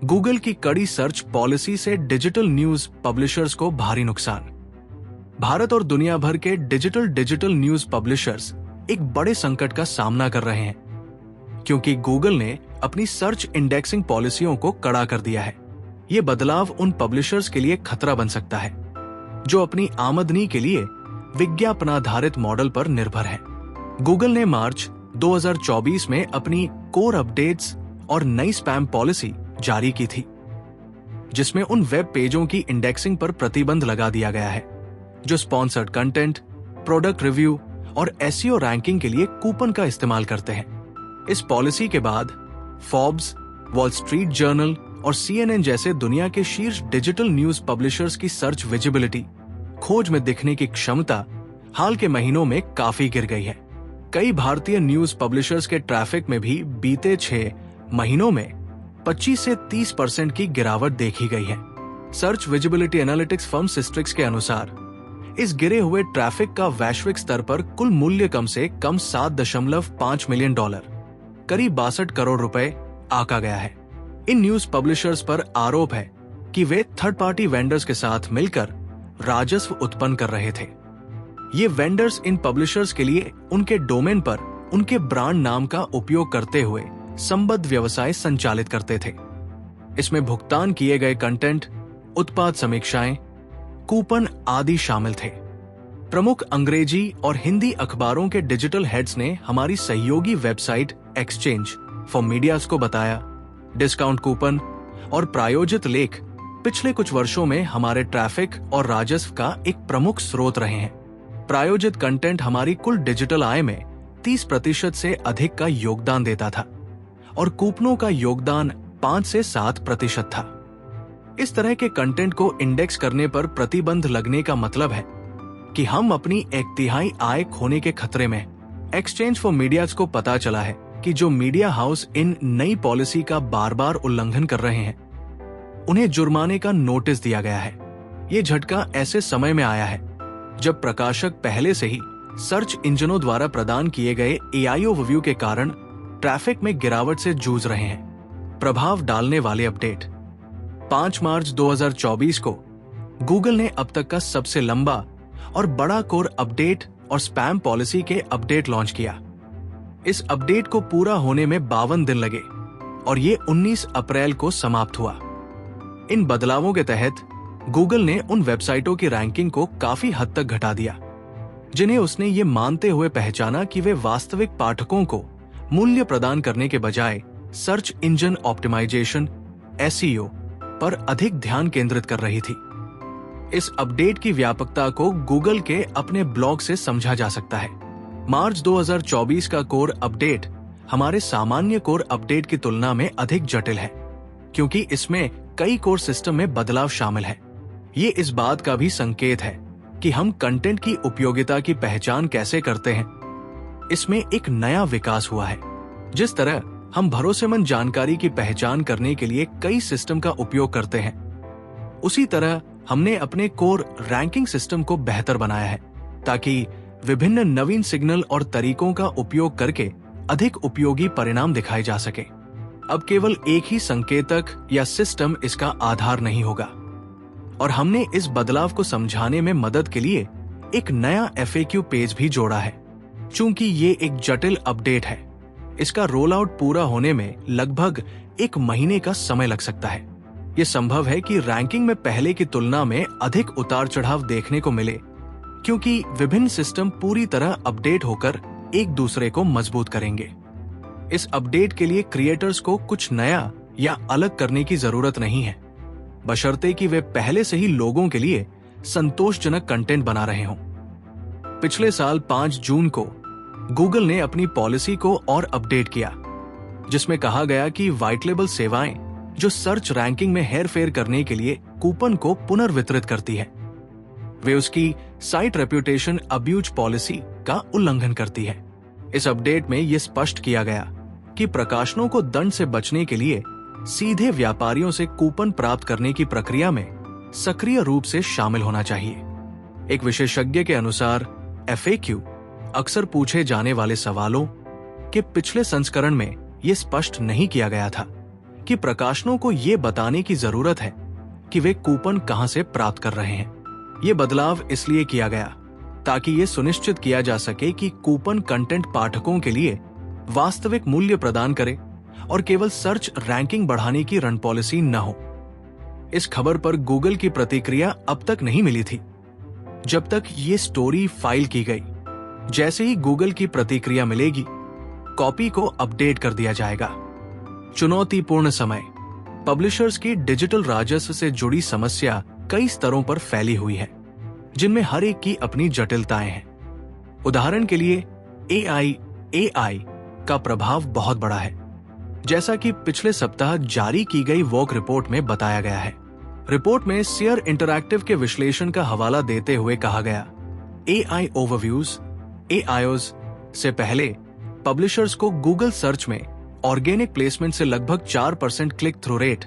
Google की कड़ी search policy से डिजिटल न्यूज पब्लिशर्स को भारी नुकसान। भारत और दुनिया भर के डिजिटल न्यूज पब्लिशर्स एक बड़े संकट का सामना कर रहे हैं, क्योंकि गूगल ने अपनी सर्च इंडेक्सिंग पॉलिसियों को कड़ा कर दिया है। ये बदलाव उन पब्लिशर्स के लिए खतरा बन सकता है जो अपनी आमदनी के लिए विज्ञापनाधारित मॉडल पर निर्भर है। गूगल ने मार्च 2024 में अपनी कोर अपडेट्स और नई स्पैम पॉलिसी जारी की थी, जिसमें उन वेब पेजों की इंडेक्सिंग पर प्रतिबंध लगा दिया गया है जो स्पॉन्सर्ड कंटेंट, प्रोडक्ट रिव्यू और एसईओ रैंकिंग के लिए कूपन का इस्तेमाल करते हैं। इस पॉलिसी के बाद फोर्ब्स, वॉल स्ट्रीट जर्नल और CNN जैसे दुनिया के शीर्ष डिजिटल न्यूज पब्लिशर्स की सर्च विजिबिलिटी, खोज में दिखने की क्षमता हाल के महीनों में काफी गिर गई है। कई भारतीय न्यूज पब्लिशर्स के ट्रैफिक में भी बीते 6 महीनों में 25 से 30% की गिरावट देखी गई है। सर्च विजिबिलिटी एनालिटिक्स फर्म सिस्ट्रिक्स के अनुसार इस गिरे हुए ट्रैफिक का वैश्विक स्तर पर कुल मूल्य कम से कम $7.5 मिलियन, करीब 62 करोड़ रुपए आका गया है। इन न्यूज पब्लिशर्स पर आरोप है कि वे थर्ड पार्टी वेंडर्स के साथ मिलकर राजस्व उत्पन्न कर रहे थे। ये वेंडर्स इन पब्लिशर्स के लिए उनके डोमेन पर उनके ब्रांड नाम का उपयोग करते हुए संबद्ध व्यवसाय संचालित करते थे। इसमें भुगतान किए गए कंटेंट, उत्पाद समीक्षाएं, कूपन आदि शामिल थे। प्रमुख अंग्रेजी और हिंदी अखबारों के डिजिटल हेड्स ने हमारी सहयोगी वेबसाइट एक्सचेंज फॉर मीडियाज को बताया, डिस्काउंट कूपन और प्रायोजित लेख पिछले कुछ वर्षों में हमारे ट्रैफिक और राजस्व का एक प्रमुख स्रोत रहे हैं। प्रायोजित कंटेंट हमारी कुल डिजिटल आय में 30% से अधिक का योगदान देता था और कूपनों का योगदान 5 से 7% था। इस तरह के कंटेंट को इंडेक्स करने पर प्रतिबंध लगने का मतलब है कि हम अपनी 1/3 आय खोने के खतरे में। एक्सचेंज फॉर मीडियाज को पता चला है कि जो मीडिया हाउस इन नई पॉलिसी का बार बार उल्लंघन कर रहे हैं, उन्हें जुर्माने का नोटिस दिया गया है। ये झटका ऐसे समय में आया है जब प्रकाशक पहले से ही सर्च इंजनों द्वारा प्रदान किए गए AI ओवरव्यू के कारण ट्रैफिक में गिरावट से जूझ रहे हैं। प्रभाव डालने वाले अपडेट। 5 मार्च 2024 को गूगल ने अब तक का सबसे लंबा और बड़ा कोर अपडेट और स्पैम पॉलिसी के अपडेट लॉन्च किया। इस अपडेट को पूरा होने में 52 दिन लगे और ये 19 अप्रैल को समाप्त हुआ। इन बदलावों के तहत गूगल ने उन वेबसाइटों की रैंकिंग को काफी हद तक घटा दिया जिन्हें उसने ये मानते हुए पहचाना कि वे वास्तविक पाठकों को मूल्य प्रदान करने के बजाय सर्च इंजन ऑप्टिमाइजेशन SEO पर अधिक ध्यान केंद्रित कर रही थी। इस अपडेट की व्यापकता को गूगल के अपने ब्लॉग से समझा जा सकता है। मार्च 2024 का कोर अपडेट हमारे सामान्य कोर अपडेट की तुलना में अधिक जटिल है, क्योंकि इसमें कई कोर सिस्टम में बदलाव शामिल है। ये इस बात का भी संकेत है कि हम कंटेंट की उपयोगिता की पहचान कैसे करते हैं। इसमें एक नया विकास हुआ है। जिस तरह हम भरोसेमंद जानकारी की पहचान करने के लिए कई सिस्टम का उपयोग करते हैं, उसी तरह हमने अपने कोर रैंकिंग सिस्टम को बेहतर बनाया है ताकि विभिन्न नवीन सिग्नल और तरीकों का उपयोग करके अधिक उपयोगी परिणाम दिखाए जा सके। अब केवल एक ही संकेतक या सिस्टम इसका आधार नहीं होगा और हमने इस बदलाव को समझाने में मदद के लिए एक नया FAQ पेज भी जोड़ा है। चूंकि ये एक जटिल अपडेट है, इसका रोल आउट पूरा होने में लगभग 1 महीने का समय लग सकता है। ये संभव है कि रैंकिंग में पहले की तुलना में अधिक उतार चढ़ाव देखने को मिले, क्योंकि विभिन्न सिस्टम पूरी तरह अपडेट होकर एक दूसरे को मजबूत करेंगे। इस अपडेट के लिए क्रिएटर्स को कुछ नया या अलग करने की जरूरत नहीं है, बशर्ते कि वे पहले से ही लोगों के लिए संतोषजनक कंटेंट बना रहे हों। पिछले साल 5 जून को गूगल ने अपनी पॉलिसी को और अपडेट किया, जिसमें कहा गया कि व्हाइट लेबल सेवाएं जो सर्च रैंकिंग में हेरफेर करने के लिए कूपन को पुनर्वितरित करती है, वे उसकी साइट रेप्यूटेशन अब्यूज पॉलिसी का उल्लंघन करती है। इस अपडेट में यह स्पष्ट किया गया कि प्रकाशनों को दंड से बचने के लिए सीधे व्यापारियों से कूपन प्राप्त करने की प्रक्रिया में सक्रिय रूप से शामिल होना चाहिए। एक विशेषज्ञ के अनुसार FAQ अक्सर पूछे जाने वाले सवालों के पिछले संस्करण में यह स्पष्ट नहीं किया गया था कि प्रकाशनों को ये बताने की जरूरत है कि वे कूपन कहां से प्राप्त कर रहे हैं। ये बदलाव इसलिए किया गया ताकि ये सुनिश्चित किया जा सके कि कूपन कंटेंट पाठकों के लिए वास्तविक मूल्य प्रदान करे और केवल सर्च रैंकिंग बढ़ाने की रन पॉलिसी न हो। इस खबर पर गूगल की प्रतिक्रिया अब तक नहीं मिली थी जब तक ये स्टोरी फाइल की गई। जैसे ही गूगल की प्रतिक्रिया मिलेगी, कॉपी को अपडेट कर दिया जाएगा। चुनौतीपूर्ण समय। पब्लिशर्स की डिजिटल राजस्व से जुड़ी समस्या कई स्तरों पर फैली हुई है, जिनमें हर एक की अपनी जटिलताएं हैं। उदाहरण के लिए एआई का प्रभाव बहुत बड़ा है, जैसा कि पिछले सप्ताह जारी की गई वोक रिपोर्ट में बताया गया है। रिपोर्ट में सियर इंटरैक्टिव के विश्लेषण का हवाला देते हुए कहा गया, एआई ओवरव्यूज एआईओज से पहले पब्लिशर्स को गूगल सर्च में ऑर्गेनिक प्लेसमेंट से लगभग 4% क्लिक थ्रू रेट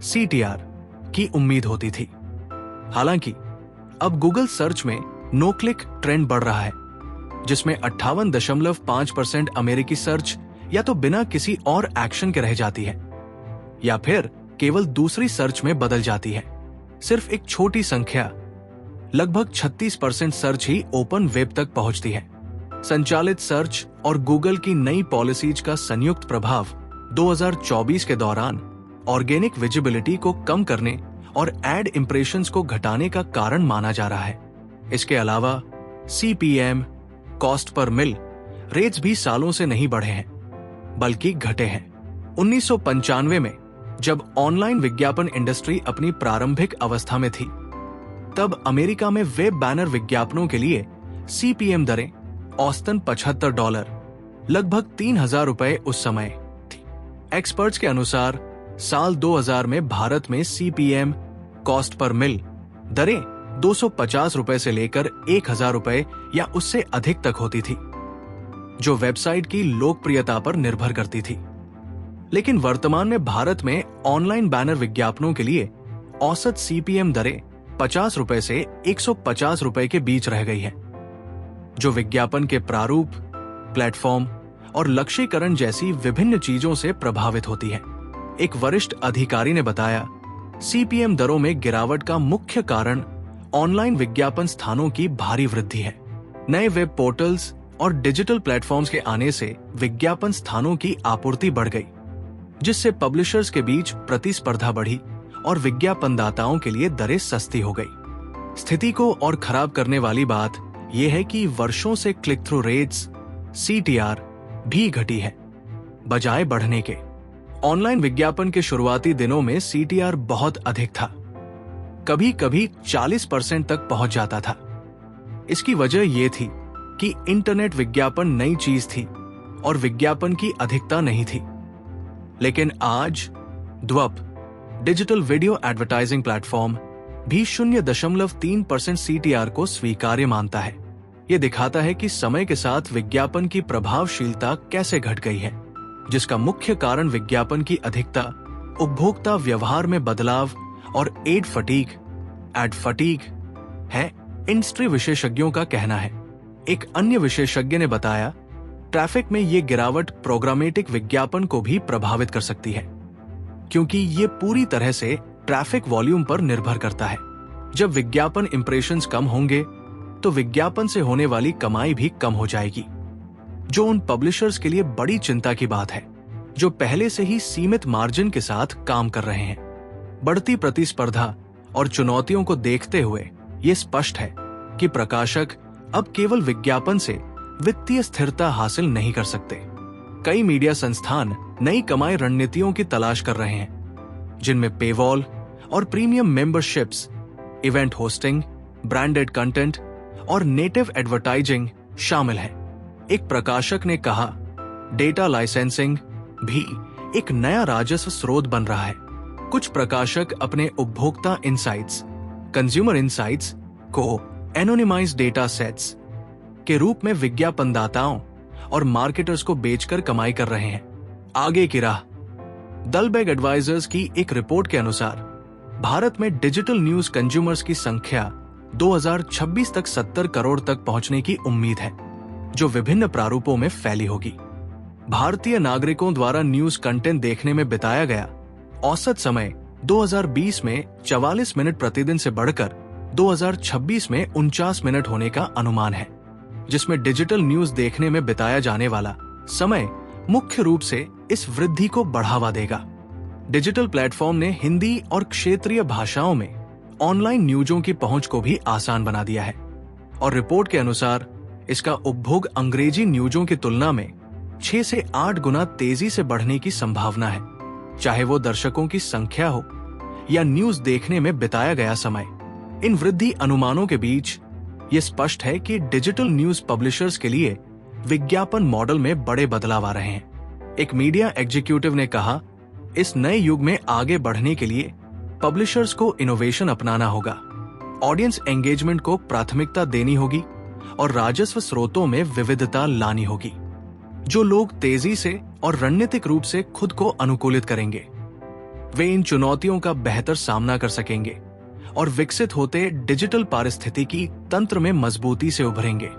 CTR की उम्मीद होती थी। हालांकि अब गूगल सर्च में नो क्लिक ट्रेंड बढ़ रहा है, जिसमें 58.5% अमेरिकी सर्च या तो बिना किसी और एक्शन के रह जाती है या फिर केवल दूसरी सर्च में बदल जाती है। सिर्फ एक छोटी संख्या लगभग 36% सर्च ही ओपन वेब तक पहुंचती है। संचालित सर्च और गूगल की नई पॉलिसीज का संयुक्त प्रभाव 2024 के दौरान ऑर्गेनिक विजिबिलिटी को कम करने और एड इंप्रेशंस को घटाने का कारण माना जा रहा है। इसके अलावा CPM कॉस्ट पर मिल रेट्स भी सालों से नहीं बढ़े हैं, बल्कि घटे हैं। 1995 में जब ऑनलाइन विज्ञापन इंडस्ट्री अपनी प्रारंभिक अवस्था में थी, तब अमेरिका में वेब बैनर विज्ञापनों के लिए CPM दरें औसतन $75, लगभग 3,000 रुपए उस समय थी। एक्सपर्ट्स के अनुसार साल 2000 में भारत में CPM कॉस्ट पर मिल दरें 250 रुपए से लेकर 1,000 रुपए या उससे अधिक तक होती थी, जो वेबसाइट की लोकप्रियता पर निर्भर करती थी। लेकिन वर्तमान में भारत में ऑनलाइन बैनर विज्ञापनों के लिए औसत CPM दरें 50 रुपए से 150 रुपए के बीच रह गई है, जो विज्ञापन के प्रारूप, प्लेटफॉर्म और लक्ष्यीकरण जैसी विभिन्न चीजों से प्रभावित होती है। एक वरिष्ठ अधिकारी ने बताया, CPM दरों में गिरावट का मुख्य कारण ऑनलाइन विज्ञापन स्थानों की भारी वृद्धि है। नए वेब पोर्टल्स और डिजिटल प्लेटफॉर्म्स के आने से विज्ञापन स्थानों की आपूर्ति बढ़ गई, जिससे पब्लिशर्स के बीच प्रतिस्पर्धा बढ़ी और विज्ञापनदाताओं के लिए दरें सस्ती हो गई। स्थिति को और खराब करने वाली बात यह है कि वर्षों से क्लिक थ्रू रेट्स CTR भी घटी है, बजाय बढ़ने के। ऑनलाइन विज्ञापन के शुरुआती दिनों में CTR बहुत अधिक था, कभी कभी 40% तक पहुंच जाता था। इसकी वजह यह थी कि इंटरनेट विज्ञापन नई चीज थी और विज्ञापन की अधिकता नहीं थी। लेकिन आज द्वप डिजिटल वीडियो एडवर्टाइजिंग प्लेटफॉर्म भी 0.3% CTR को स्वीकार्य मानता है। यह दिखाता है कि समय के साथ विज्ञापन की प्रभावशीलता कैसे घट गई है, जिसका मुख्य कारण विज्ञापन की अधिकता, उपभोक्ता व्यवहार में बदलाव और एड फटीग है, इंडस्ट्री विशेषज्ञों का कहना है। एक अन्य विशेषज्ञ ने बताया, ट्रैफिक में ये गिरावट प्रोग्रामेटिक विज्ञापन को भी प्रभावित कर सकती है, क्योंकि ये पूरी तरह से ट्रैफिक वॉल्यूम पर निर्भर करता है। जब विज्ञापन इंप्रेशंस कम होंगे तो विज्ञापन से होने वाली कमाई भी कम हो जाएगी, जो उन पब्लिशर्स के लिए बड़ी चिंता की बात है जो पहले से ही सीमित मार्जिन के साथ काम कर रहे हैं। बढ़ती प्रतिस्पर्धा और चुनौतियों को देखते हुए ये स्पष्ट है कि प्रकाशक अब केवल विज्ञापन से वित्तीय स्थिरता हासिल नहीं कर सकते। कई मीडिया संस्थान नई कमाई रणनीतियों की तलाश कर रहे हैं, जिनमें पेवॉल और premium memberships, event hosting, branded content और नेटिव एडवर्टाइजिंग शामिल है। एक प्रकाशक ने कहा, डेटा लाइसेंसिंग भी एक नया राजस्व स्रोत बन रहा है। कुछ प्रकाशक अपने उपभोक्ता इनसाइट्स, कंज्यूमर इनसाइट्स को एनोनिमाइज्ड डेटा सेट्स के रूप में विज्ञापनदाताओं और मार्केटर्स को बेचकर कमाई कर रहे हैं। आगे की राह। दलबैग एडवाइजर्स की एक रिपोर्ट के अनुसार भारत में डिजिटल न्यूज कंज्यूमर्स की संख्या 2026 तक 70 करोड़ तक पहुंचने की उम्मीद है, जो विभिन्न प्रारूपों में फैली होगी। भारतीय नागरिकों द्वारा न्यूज कंटेंट देखने में बिताया गया औसत समय 2020 में 44 मिनट प्रतिदिन से बढ़कर 2026 में 49 मिनट होने का अनुमान है, जिसमें डिजिटल न्यूज देखने में बिताया जाने वाला समय मुख्य रूप से इस वृद्धि को बढ़ावा देगा। डिजिटल प्लेटफॉर्म ने हिंदी और क्षेत्रीय भाषाओं में ऑनलाइन न्यूजों की पहुंच को भी आसान बना दिया है और रिपोर्ट के अनुसार इसका उपभोग अंग्रेजी न्यूजों की तुलना में 6 से 8 गुना तेजी से बढ़ने की संभावना है, चाहे वो दर्शकों की संख्या हो या न्यूज देखने में बिताया गया समय। इन वृद्धि अनुमानों के बीच ये स्पष्ट है कि डिजिटल न्यूज पब्लिशर्स के लिए विज्ञापन मॉडल में बड़े बदलाव आ रहे हैं। एक मीडिया एग्जीक्यूटिव ने कहा, इस नए युग में आगे बढ़ने के लिए पब्लिशर्स को इनोवेशन अपनाना होगा, ऑडियंस एंगेजमेंट को प्राथमिकता देनी होगी और राजस्व स्रोतों में विविधता लानी होगी। जो लोग तेजी से और रणनीतिक रूप से खुद को अनुकूलित करेंगे, वे इन चुनौतियों का बेहतर सामना कर सकेंगे और विकसित होते डिजिटल पारिस्थितिकी तंत्र में मजबूती से उभरेंगे।